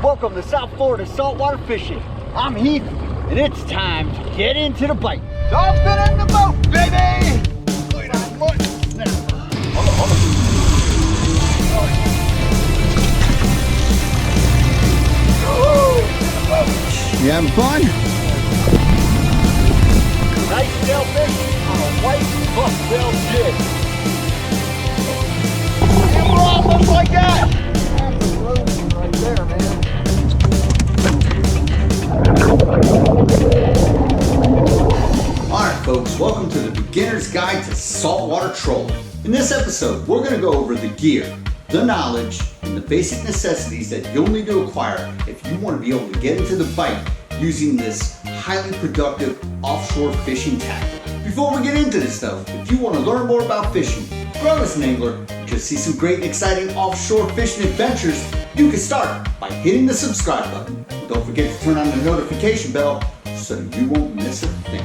Welcome to South Florida saltwater fishing. I'm Heath, and it's time to get into the bite. Dolphin in the boat, baby! Look at that foot. Hold on. You having fun? Nice sailfish on a white buff-tailed jig. And we're almost like that. That's the road right there, man. Alright folks, welcome to the Beginner's Guide to Saltwater Trolling. In this episode, we're going to go over the gear, the knowledge, and the basic necessities that you'll need to acquire if you want to be able to get into the bite using this highly productive offshore fishing tactic. Before we get into this though, if you want to learn more about fishing, grow as an angler, and just see some great and exciting offshore fishing adventures, you can start by hitting the subscribe button. Don't forget to turn on the notification bell so you won't miss a thing.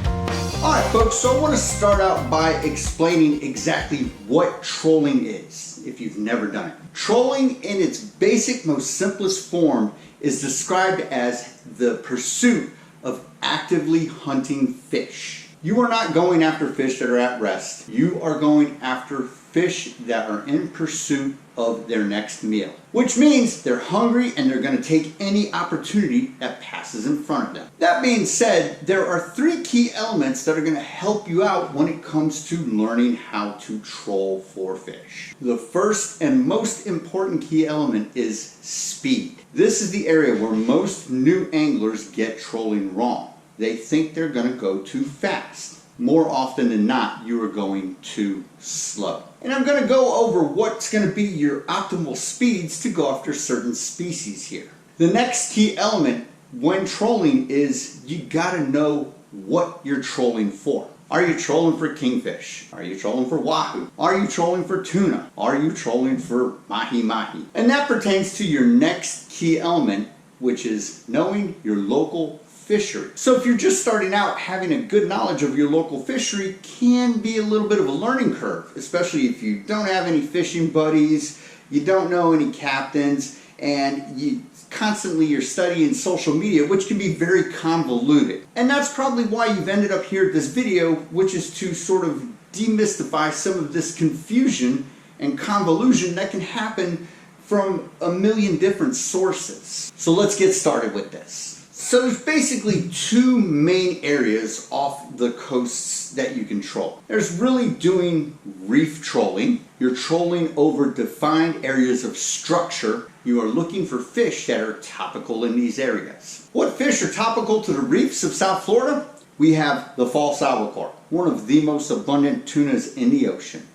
Alright folks, so I want to start out by explaining exactly what trolling is, if you've never done it. Trolling in its basic, most simplest form is described as the pursuit of actively hunting fish. You are not going after fish that are at rest. You are going after fish that are in pursuit of their next meal, which means they're hungry and they're going to take any opportunity that passes in front of them. That being said, there are three key elements that are going to help you out when it comes to learning how to troll for fish. The first and most important key element is speed. This is the area where most new anglers get trolling wrong. They think they're going to go too fast. More often than not, you are going too slow. And I'm going to go over what's going to be your optimal speeds to go after certain species here. The next key element when trolling is you got to know what you're trolling for. Are you trolling for kingfish? Are you trolling for wahoo? Are you trolling for tuna? Are you trolling for mahi-mahi? And that pertains to your next key element, which is knowing your local fishery. So if you're just starting out, having a good knowledge of your local fishery can be a little bit of a learning curve, especially if you don't have any fishing buddies, you don't know any captains, and you're studying social media, which can be very convoluted. And that's probably why you've ended up here at this video, which is to sort of demystify some of this confusion and convolution that can happen from a million different sources. So let's get started with this. So there's basically two main areas off the coasts that you can troll. There's really doing reef trolling. You're trolling over defined areas of structure. You are looking for fish that are topical in these areas. What fish are topical to the reefs of South Florida? We have the false albacore, one of the most abundant tunas in the ocean.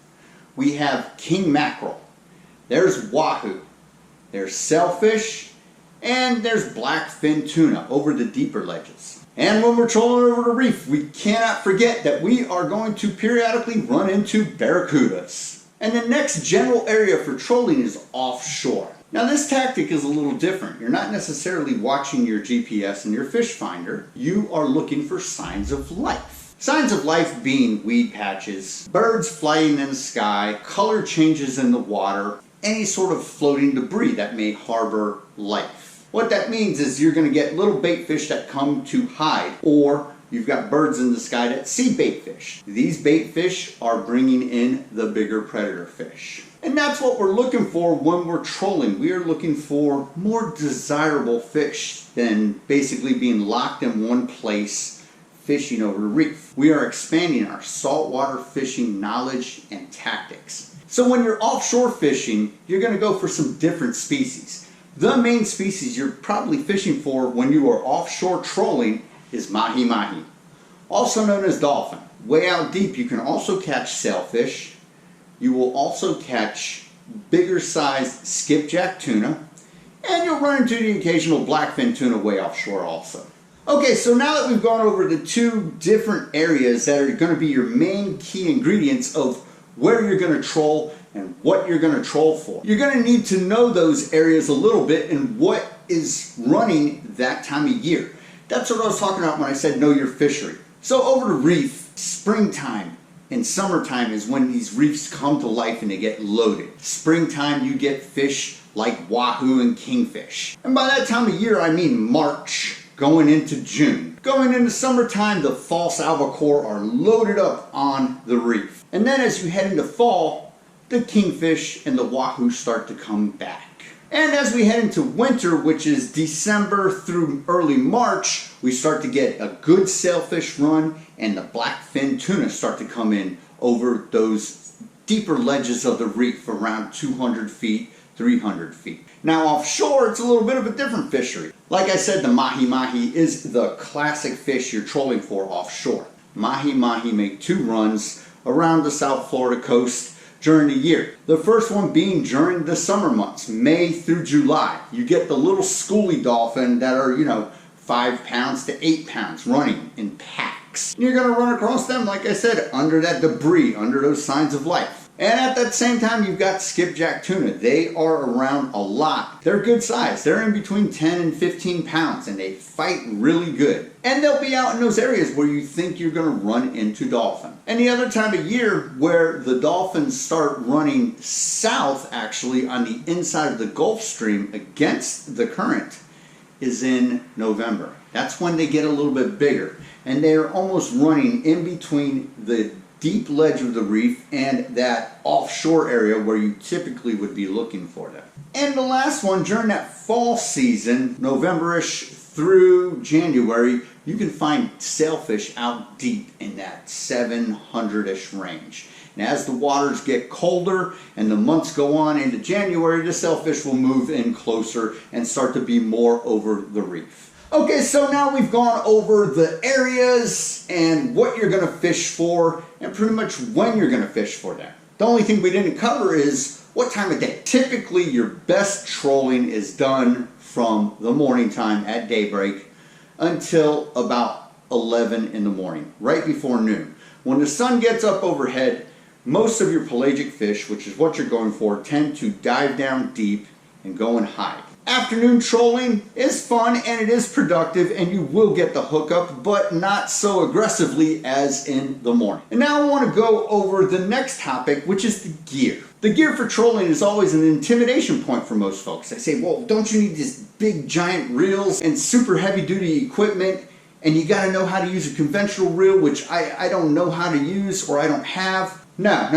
We have king mackerel. There's wahoo. There's sailfish. And there's blackfin tuna over the deeper ledges. And when we're trolling over the reef, we cannot forget that we are going to periodically run into barracudas. And the next general area for trolling is offshore. Now this tactic is a little different. You're not necessarily watching your GPS and your fish finder. You are looking for signs of life. Signs of life being weed patches, birds flying in the sky, color changes in the water, any sort of floating debris that may harbor life. What that means is you're going to get little bait fish that come to hide, or you've got birds in the sky that see bait fish. These bait fish are bringing in the bigger predator fish. And that's what we're looking for when we're trolling. We are looking for more desirable fish than basically being locked in one place fishing over the reef. We are expanding our saltwater fishing knowledge and tactics. So when you're offshore fishing, you're going to go for some different species. The main species you're probably fishing for when you are offshore trolling is mahi-mahi, also known as dolphin. Way out deep you can also catch sailfish. You will also catch bigger sized skipjack tuna, and you'll run into the occasional blackfin tuna way offshore also. Okay, so now that we've gone over the two different areas that are going to be your main key ingredients of where you're going to troll and what you're going to troll for, you're going to need to know those areas a little bit and what is running that time of year. That's what I was talking about when I said know your fishery. So over the reef, springtime and summertime is when these reefs come to life and they get loaded. Springtime you get fish like wahoo and kingfish. And by that time of year, I mean March, going into June. Going into summertime, the false albacore are loaded up on the reef. And then as you head into fall, the kingfish and the wahoo start to come back. And as we head into winter, which is December through early March, we start to get a good sailfish run, and the blackfin tuna start to come in over those deeper ledges of the reef around 200 feet, 300 feet. Now offshore, it's a little bit of a different fishery. Like I said, the mahi-mahi is the classic fish you're trolling for offshore. Mahi-mahi make 2 runs around the South Florida coast during the year. The first one being during the summer months, May through July. You get the little schoolie dolphin that are, 5 pounds to 8 pounds running in packs. You're gonna run across them, like I said, under that debris, under those signs of life. And at that same time, you've got skipjack tuna. They are around a lot. They're good size. They're in between 10 and 15 pounds, and they fight really good. And they'll be out in those areas where you think you're gonna run into dolphin. And the other time of year where the dolphins start running south, actually, on the inside of the Gulf Stream against the current, is in November. That's when they get a little bit bigger. And they're almost running in between the deep ledge of the reef and that offshore area where you typically would be looking for them. And the last one, during that fall season, November-ish through January, you can find sailfish out deep in that 700-ish range. And as the waters get colder and the months go on into January, the sailfish will move in closer and start to be more over the reef. Okay, so now we've gone over the areas and what you're going to fish for and pretty much when you're going to fish for them. The only thing we didn't cover is what time of day. Typically, your best trolling is done from the morning time at daybreak until about 11 in the morning, right before noon. When the sun gets up overhead, most of your pelagic fish, which is what you're going for, tend to dive down deep and go and hide. Afternoon trolling is fun and it is productive, and you will get the hookup, but not so aggressively as in the morning. And now I want to go over the next topic, which is the gear. The gear for trolling is always an intimidation point for most folks. They say, well, don't you need these big giant reels and super heavy duty equipment, and you got to know how to use a conventional reel, which I don't know how to use or I don't have. No,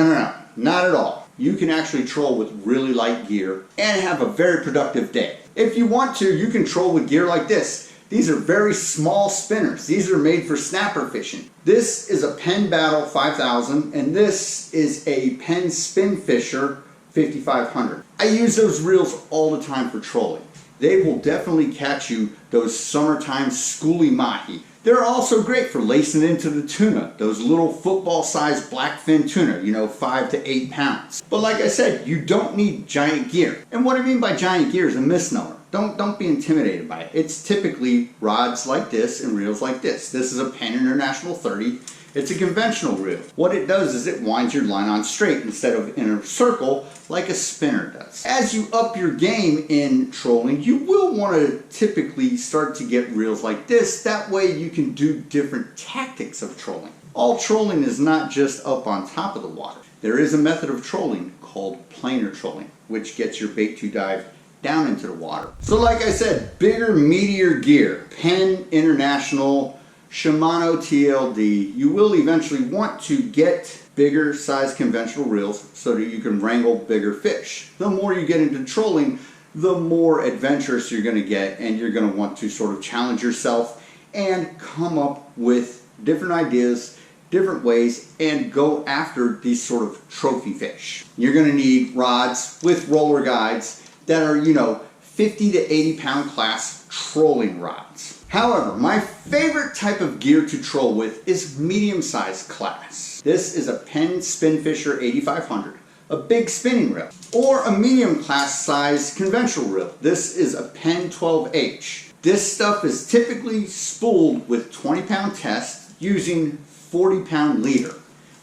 not at all. You can actually troll with really light gear and have a very productive day. If you want to, you can troll with gear like this. These are very small spinners. These are made for snapper fishing. This is a Penn Battle 5000 and this is a Penn Spin Fisher 5500. I use those reels all the time for trolling. They will definitely catch you those summertime schoolie mahi. They're also great for lacing into the tuna, those little football-sized blackfin tuna, 5 to 8 pounds. But like I said, you don't need giant gear. And what I mean by giant gear is a misnomer. Don't be intimidated by it. It's typically rods like this and reels like this. This is a Penn International 30. It's a conventional reel. What it does is it winds your line on straight instead of in a circle like a spinner does. As you up your game in trolling, you will want to typically start to get reels like this. That way you can do different tactics of trolling. All trolling is not just up on top of the water. There is a method of trolling called planer trolling, which gets your bait to dive down into the water. So like I said, bigger, meatier gear, Penn International, Shimano TLD. You will eventually want to get bigger size conventional reels so that you can wrangle bigger fish. The more you get into trolling, the more adventurous you're going to get, and you're going to want to sort of challenge yourself and come up with different ideas, different ways, and go after these sort of trophy fish. You're going to need rods with roller guides that are, 50 to 80 pound class trolling rods. However, my favorite type of gear to troll with is medium-sized class. This is a Penn Spin Fisher 8500, a big spinning reel, or a medium class size conventional reel. This is a Penn 12H. This stuff is typically spooled with 20-pound test using 40-pound leader.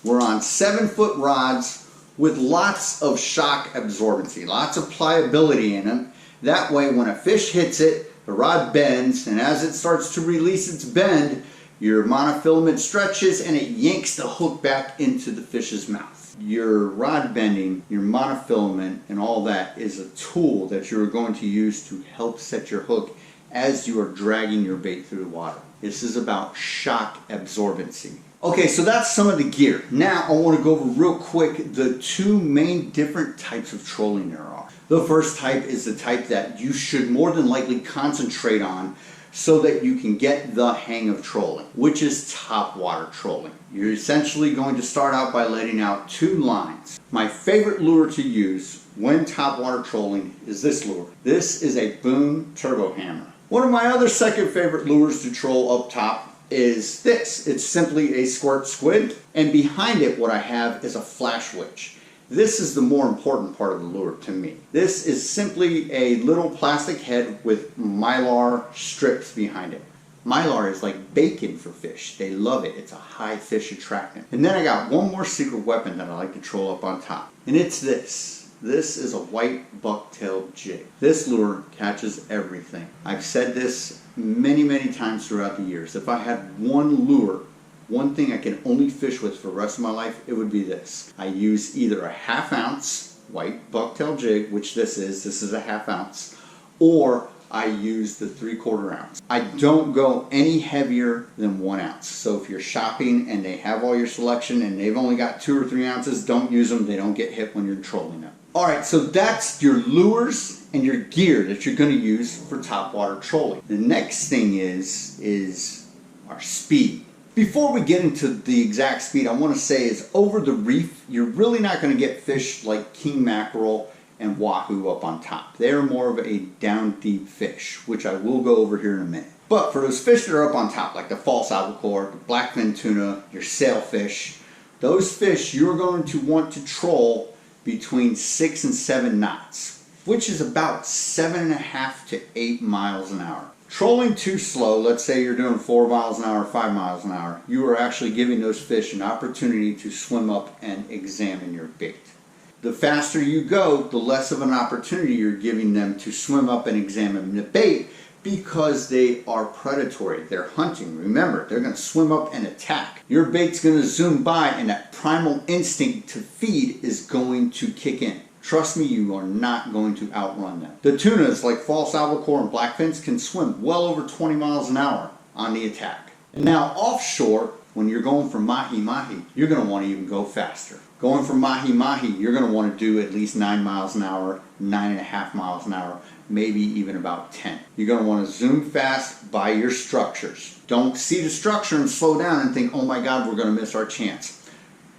We're on 7-foot rods with lots of shock absorbency, lots of pliability in them. That way when a fish hits it, the rod bends, and as it starts to release its bend, your monofilament stretches and it yanks the hook back into the fish's mouth. Your rod bending, your monofilament, and all that is a tool that you're going to use to help set your hook as you are dragging your bait through the water. This is about shock absorbency. Okay, so that's some of the gear. Now I want to go over real quick the two main different types of trolling there are. The first type is the type that you should more than likely concentrate on so that you can get the hang of trolling, which is topwater trolling. You're essentially going to start out by letting out 2 lines. My favorite lure to use when topwater trolling is this lure. This is a Boom Turbo Hammer. One of my other second favorite lures to troll up top is this. It's simply a squirt squid, and behind it what I have is a flash witch. This is the more important part of the lure to me. This is simply a little plastic head with mylar strips behind it. Mylar is like bacon for fish. They love it. It's a high fish attractant. And then I got one more secret weapon that I like to troll up on top, and it's this. This is a white bucktail jig. This lure catches everything. I've said this many times throughout the years. If I had one lure, one thing I can only fish with for the rest of my life, it would be this. I use either a 1/2 ounce white bucktail jig, which this is a 1/2 ounce, or I use the 3/4 ounce. I don't go any heavier than 1 ounce. So if you're shopping and they have all your selection and they've only got 2 or 3 ounces, don't use them. They don't get hit when you're trolling them. All right, so that's your lures and your gear that you're going to use for topwater trolling. The next thing is our speed. Before we get into the exact speed, I want to say is over the reef, you're really not going to get fish like king mackerel and wahoo up on top. They're more of a down deep fish, which I will go over here in a minute. But for those fish that are up on top, like the false albacore, the blackfin tuna, your sailfish, those fish you're going to want to troll between 6 and 7 knots, which is about 7.5 to 8 miles an hour. Trolling too slow, let's say you're doing 4 miles an hour, 5 miles an hour, you are actually giving those fish an opportunity to swim up and examine your bait. The faster you go, the less of an opportunity you're giving them to swim up and examine the bait, because they are predatory. They're hunting. Remember, they're going to swim up and attack. Your bait's going to zoom by, and that primal instinct to feed is going to kick in. Trust me, you are not going to outrun them. The tunas, like false albacore and blackfins, can swim well over 20 miles an hour on the attack. And now offshore, when you're going for mahi-mahi, you're going to want to even go faster. Going for mahi-mahi, you're going to want to do at least 9 miles an hour, 9.5 miles an hour, maybe even about 10. You're going to want to zoom fast by your structures. Don't see the structure and slow down and think, oh my God, we're going to miss our chance.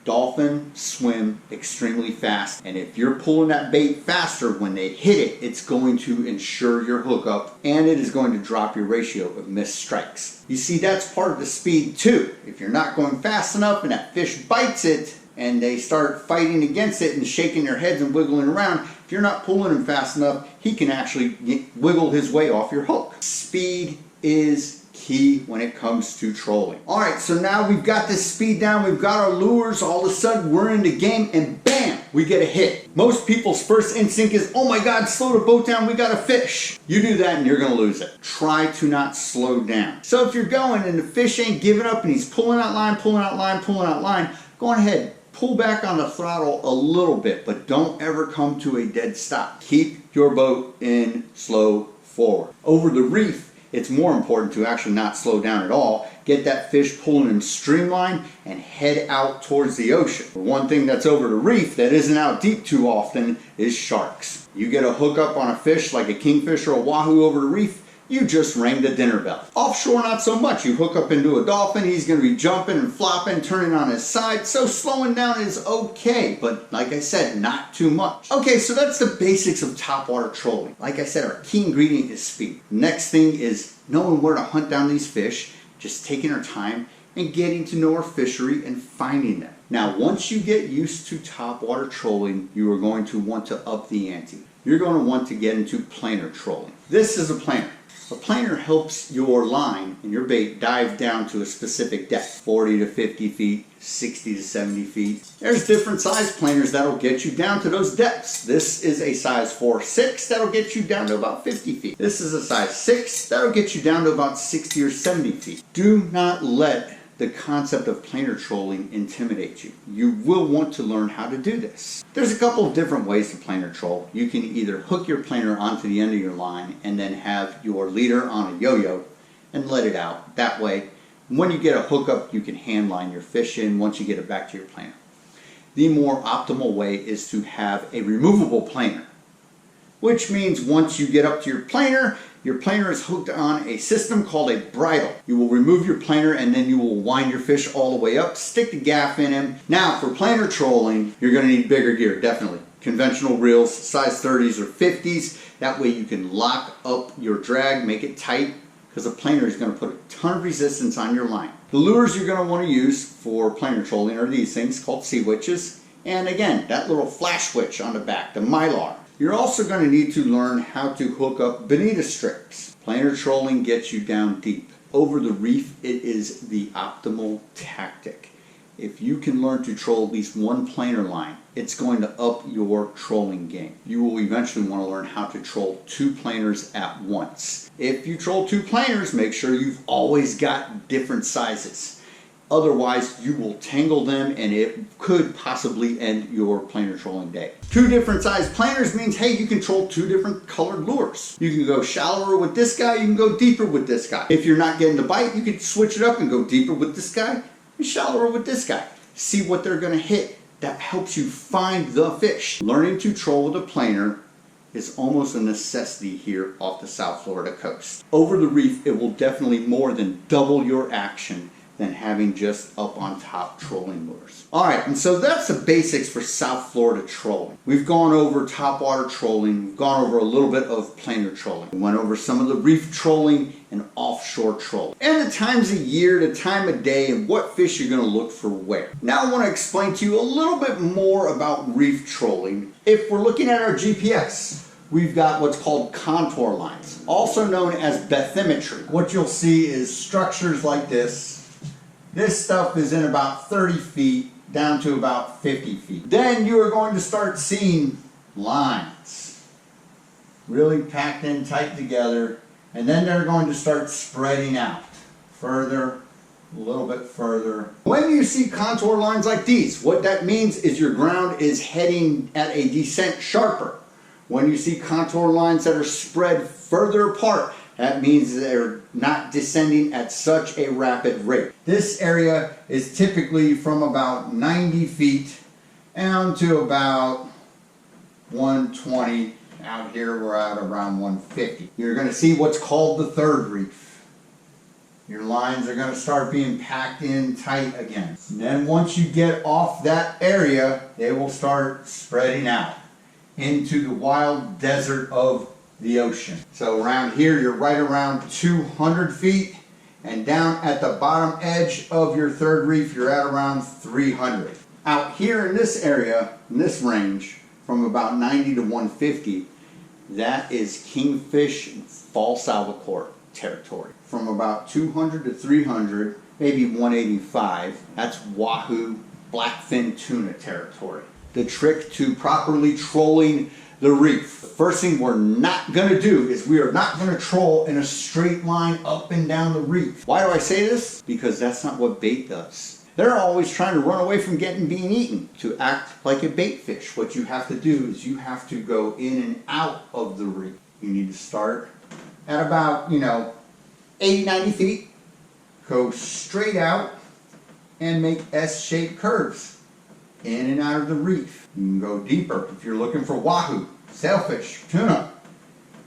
Dolphin swim extremely fast, and if you're pulling that bait faster, when they hit it, it's going to ensure your hookup, and it is going to drop your ratio of missed strikes. You see, that's part of the speed too. If you're not going fast enough and that fish bites it, and they start fighting against it and shaking their heads and wiggling around, if you're not pulling him fast enough, he can actually wiggle his way off your hook. Speed is key when it comes to trolling. All right, so now we've got this speed down, we've got our lures, all of a sudden we're in the game, and bam, we get a hit. Most people's first instinct is, oh my God, slow the boat down, we got a fish. You do that and you're gonna lose it. Try to not slow down. So if you're going and the fish ain't giving up and he's pulling out line, pulling out line, pulling out line, go on ahead. Pull back on the throttle a little bit, but don't ever come to a dead stop. Keep your boat in slow forward. Over the reef, it's more important to actually not slow down at all. Get that fish pulling in streamline and head out towards the ocean. One thing that's over the reef that isn't out deep too often is sharks. You get a hookup on a fish like a kingfish or a wahoo over the reef, you just rang the dinner bell. Offshore, not so much. You hook up into a dolphin, he's going to be jumping and flopping, turning on his side, so slowing down is okay, but like I said, not too much. Okay, so that's the basics of topwater trolling. Like I said, our key ingredient is speed. Next thing is knowing where to hunt down these fish, just taking our time and getting to know our fishery and finding them. Now, once you get used to topwater trolling, you are going to want to up the ante. You're going to want to get into planer trolling. This is a planer. A planer helps your line and your bait dive down to a specific depth, 40 to 50 feet, 60 to 70 feet. There's different size planers that'll get you down to those depths. This is a size 4-6 that'll get you down to about 50 feet. This is a size 6 that'll get you down to about 60 or 70 feet. Do not let the concept of planer trolling intimidates you. You will want to learn how to do this. There's a couple of different ways to planer troll. You can either hook your planer onto the end of your line and then have your leader on a yo-yo and let it out. That way, when you get a hookup, you can hand line your fish in once you get it back to your planer. The more optimal way is to have a removable planer, which means once you get up to your planer is hooked on a system called a bridle. You will remove your planer and then you will wind your fish all the way up, stick the gaff in him. Now for planer trolling, you're going to need bigger gear, definitely. Conventional reels, size 30s or 50s. That way you can lock up your drag, make it tight, because a planer is going to put a ton of resistance on your line. The lures you're going to want to use for planer trolling are these things called sea witches. And again, that little flash witch on the back, the mylar. You're also going to need to learn how to hook up bonita strips. Planer trolling gets you down deep. Over the reef, it is the optimal tactic. If you can learn to troll at least one planer line, it's going to up your trolling game. You will eventually want to learn how to troll 2 planers at once. If you troll 2 planers, make sure you've always got different sizes. Otherwise, you will tangle them and it could possibly end your planer trolling day. 2 different size planers means, hey, you can troll 2 different colored lures. You can go shallower with this guy, you can go deeper with this guy. If you're not getting the bite, you can switch it up and go deeper with this guy and shallower with this guy. See what they're gonna hit. That helps you find the fish. Learning to troll with a planer is almost a necessity here off the South Florida coast. Over the reef, it will definitely more than double your action than having just up on top trolling lures. All right, and so that's the basics for South Florida trolling. We've gone over topwater trolling, we've gone over a little bit of planer trolling. We went over some of the reef trolling and offshore trolling. And the times of year, the time of day, and what fish you're gonna look for where. Now I wanna explain to you a little bit more about reef trolling. If we're looking at our GPS, we've got what's called contour lines, also known as bathymetry. What you'll see is structures like this. This stuff is in about 30 feet down to about 50 feet. Then you are going to start seeing lines really packed in tight together, and then they're going to start spreading out further, a little bit further. When you see contour lines like these, what that means is your ground is heading at a descent sharper. When you see contour lines that are spread further apart, that means they're not descending at such a rapid rate. This area is typically from about 90 feet down to about 120. Out here we're at around 150. You're going to see what's called the third reef. Your lines are going to start being packed in tight again. And then once you get off that area, they will start spreading out into the wild desert of the ocean. So around here you're right around 200 feet, and down at the bottom edge of your third reef you're at around 300. Out here in this area, in this range, from about 90 to 150, that is kingfish and false albacore territory. From about 200 to 300, maybe 185, that's wahoo, blackfin tuna territory. The trick to properly trolling the reef. The first thing we're not going to do is we are not going to troll in a straight line up and down the reef. Why do I say this? Because that's not what bait does. They're always trying to run away from being eaten. To act like a bait fish, what you have to do is you have to go in and out of the reef. You need to start at about, 80, 90 feet, go straight out and make S-shaped curves in and out of the reef. You can go deeper if you're looking for wahoo, sailfish, tuna.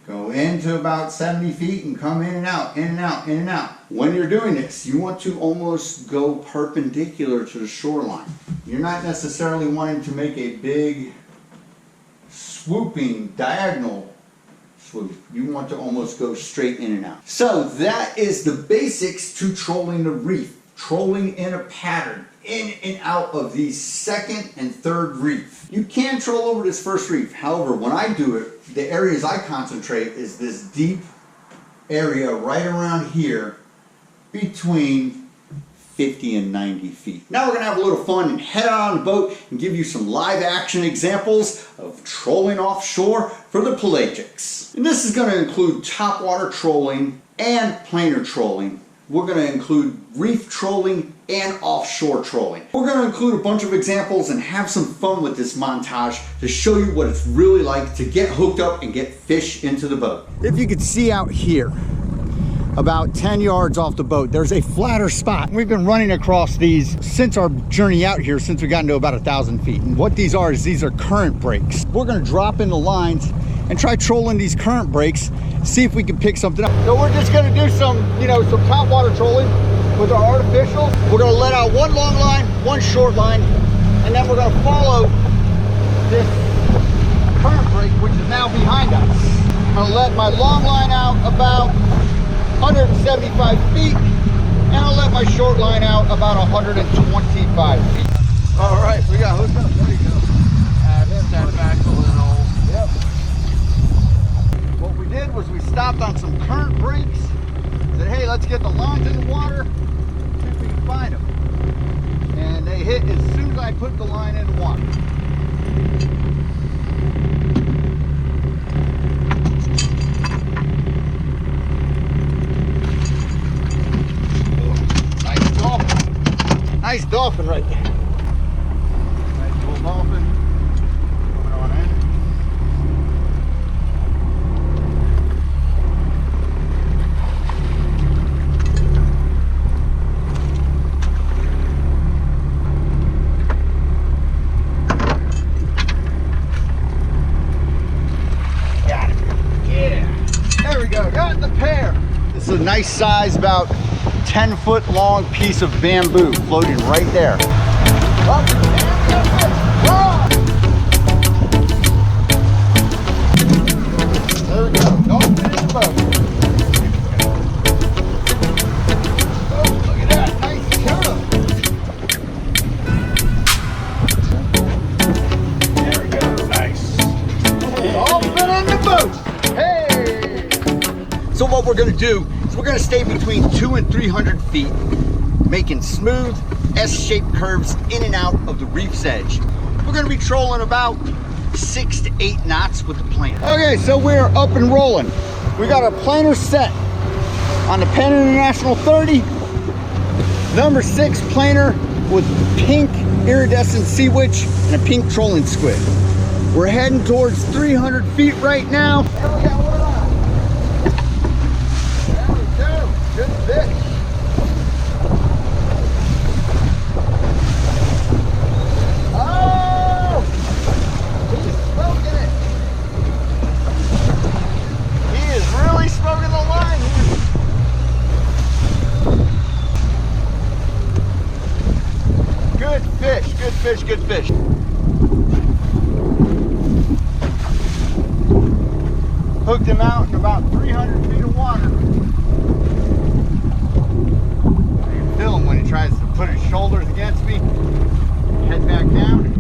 Go into about 70 feet and come in and out, in and out, in and out. When you're doing this, you want to almost go perpendicular to the shoreline. You're not necessarily wanting to make a big swooping diagonal swoop. You want to almost go straight in and out. So that is the basics to trolling the reef. Trolling in a pattern, in and out of the second and third reef. You can troll over this first reef. However, when I do it, the areas I concentrate is this deep area right around here between 50 and 90 feet. Now we're going to have a little fun and head out on the boat and give you some live action examples of trolling offshore for the pelagics. And this is going to include topwater trolling and planer trolling we're going to include reef trolling and offshore trolling. We're going to include a bunch of examples and have some fun with this montage to show you what it's really like to get hooked up and get fish into the boat. If you could see out here, about 10 yards off the boat, there's a flatter spot. We've been running across these since our journey out here, since we got into about 1,000 feet. And what these are is these are current breaks. We're gonna drop in the lines and try trolling these current breaks, see if we can pick something up. So we're just gonna do some, some top water trolling with our artificial. We're gonna let out one long line, one short line, and then we're gonna follow this current break, which is now behind us. I'm gonna let my long line out about 175 feet, and I'll let my short line out about 125 feet. All right, we got hooked up. There you go. Step back a little. Yep. What we did was we stopped on some current breaks. Said, hey, let's get the lines in the water, see if we can find them. And they hit as soon as I put the line in the water. Nice dolphin right there. Nice little dolphin. Coming on in. Got it. Yeah. There we go. Got the pair. This is a nice size, about 10-foot long piece of bamboo floating right there. Oh, there we go. Dolphin in the boat. Oh, look at that. Nice tuna. There we go. Nice. Dolphin in the boat. Hey! So what we're going to do, we're going to stay between 200 and 300 feet, making smooth S-shaped curves in and out of the reef's edge. We're going to be trolling about 6 to 8 knots with the planer. Okay, so we're up and rolling. We got our planer set on the Penn International 30, number 6 planer with pink iridescent sea witch and a pink trolling squid. We're heading towards 300 feet right now. Good fish. Oh! He's smoking it. He is really smoking the line here. Good fish, good fish, good fish. Hooked him out in about 300 feet of water. Him when he tries to put his shoulders against me, head back down.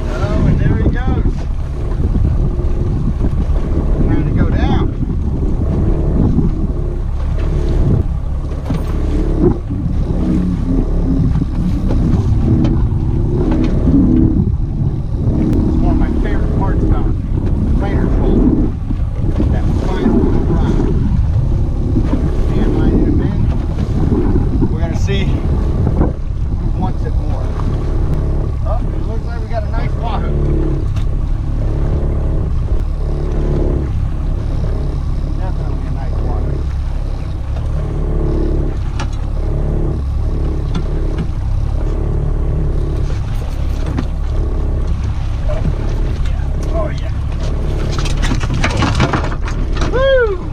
Oh, and there he goes. Trying to go down. It's one of my favorite parts about planer trolling. That final ride. Stand line in a bend. We're going to see who wants it more. Oh, it looks like we got a nice wahoo. Definitely a nice wahoo. Oh yeah. Woo!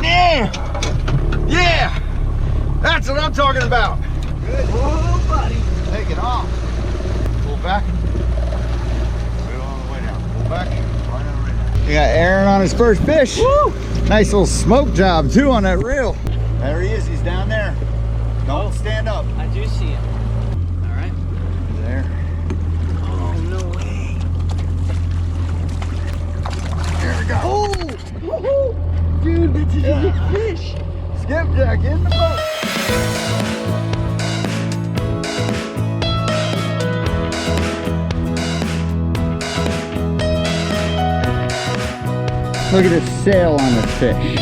Yeah! Yeah! That's what I'm talking about. Good. Whoa, buddy. Take it off. Pull back. Wheel on the way down. Pull back. Right on the way down. We got Aaron on his first fish. Woo! Nice little smoke job too on that reel. There he is. He's down there. Don't stand up. I do see him. All right. There. Oh, no way. There we go. Oh! Woohoo! Dude, that's a big fish. Skipjack in the boat. Look at the sail on the fish.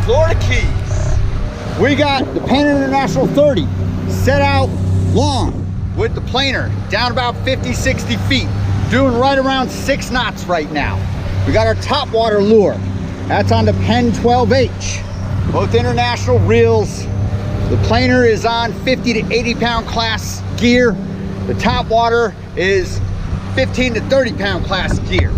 Florida Keys. We got the Penn International 30 set out long with the planer down about 50, 60 feet, doing right around 6 knots right now. We got our top water lure. That's on the Penn 12H. Both international reels. The planer is on 50 to 80 pound class gear. The top water is 15 to 30 pound class gear.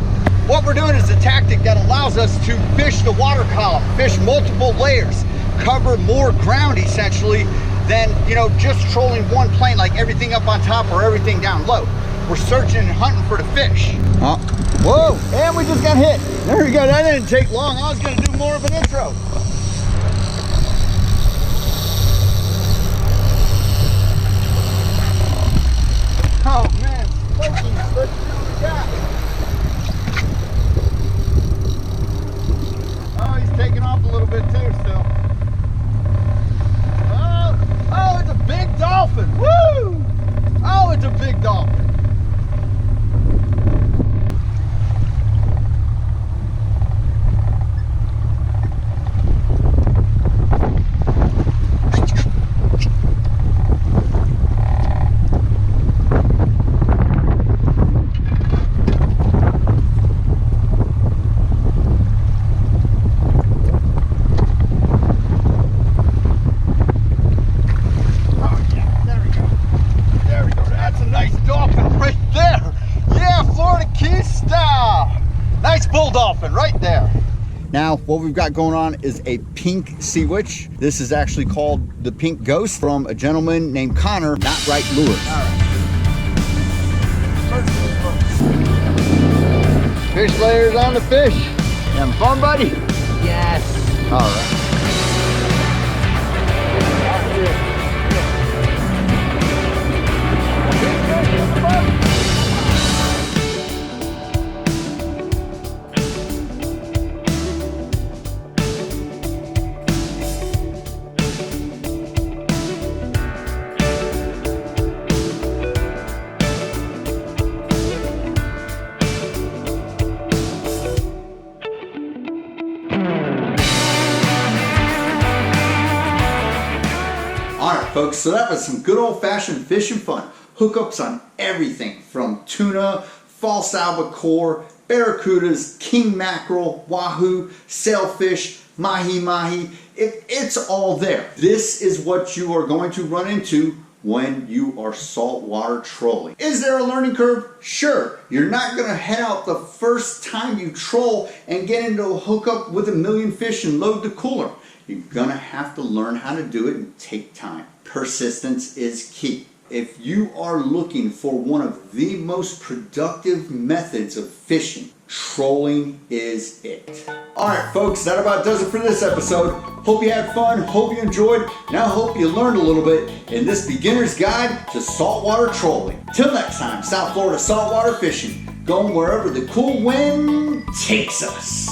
What we're doing is a tactic that allows us to fish the water column, fish multiple layers, cover more ground essentially than, you know, just trolling one plane, like everything up on top or everything down low. We're searching and hunting for the fish. Whoa, and we just got hit. There we go, that didn't take long. I was gonna do more of an intro. Oh man, smoking, let's do what we got. Oh, he's taking off a little bit too still. Oh, it's a big dolphin, woo! Oh, it's a big dolphin. Right there. Now, what we've got going on is a pink sea witch. This is actually called the Pink Ghost from a gentleman named Connor, Not Right Lures. All right. Fish layers on the fish. You having fun, buddy? Yes. All right. Alright folks, so that was some good old-fashioned fishing fun. Hookups on everything from tuna, false albacore, barracudas, king mackerel, wahoo, sailfish, mahi-mahi. It's all there. This is what you are going to run into when you are saltwater trolling. Is there a learning curve? Sure. You're not going to head out the first time you troll and get into a hookup with a million fish and load the cooler. You're gonna have to learn how to do it and take time. Persistence is key. If you are looking for one of the most productive methods of fishing, trolling is it. Alright folks, that about does it for this episode. Hope you had fun, hope you enjoyed, and I hope you learned a little bit in this beginner's guide to saltwater trolling. Till next time, South Florida saltwater fishing, going wherever the cool wind takes us.